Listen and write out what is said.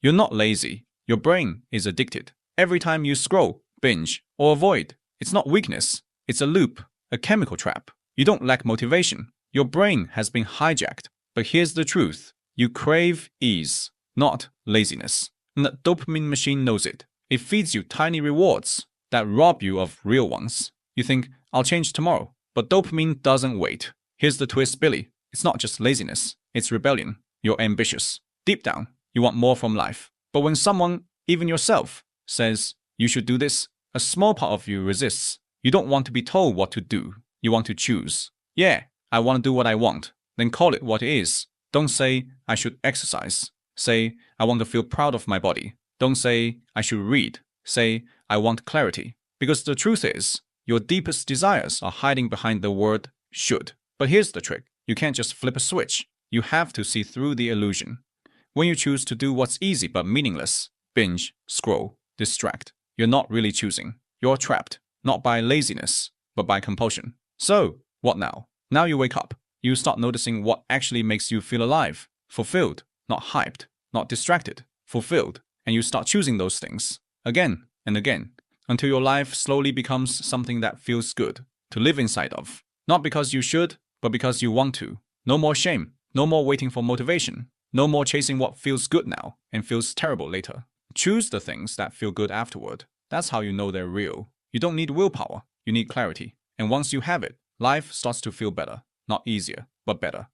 You're not lazy. Your brain is addicted. Every time you scroll, binge, or avoid, it's not weakness. It's a loop, a chemical trap. You don't lack motivation. Your brain has been hijacked. But here's the truth. You crave ease, not laziness. And the dopamine machine knows it. It feeds you tiny rewards that rob you of real ones. You think, I'll change tomorrow. But dopamine doesn't wait. Here's the twist, Billy. It's not just laziness. It's rebellion. You're ambitious. Deep down, you want more from life. But when someone, even yourself, says, you should do this, a small part of you resists. You don't want to be told what to do. You want to choose. Yeah, I want to do what I want. Then call it what it is. Don't say, I should exercise. Say, I want to feel proud of my body. Don't say, I should read. Say, I want clarity. Because the truth is, your deepest desires are hiding behind the word should. But here's the trick. You can't just flip a switch. You have to see through the illusion. When you choose to do what's easy but meaningless, binge, scroll, distract, you're not really choosing. You're trapped, not by laziness, but by compulsion. So, what now? Now you wake up. You start noticing what actually makes you feel alive, fulfilled, not hyped, not distracted, fulfilled. And you start choosing those things again and again until your life slowly becomes something that feels good to live inside of. Not because you should, but because you want to. No more shame. No more waiting for motivation. No more chasing what feels good now and feels terrible later. Choose the things that feel good afterward. That's how you know they're real. You don't need willpower. You need clarity. And once you have it, life starts to feel better. Not easier, but better.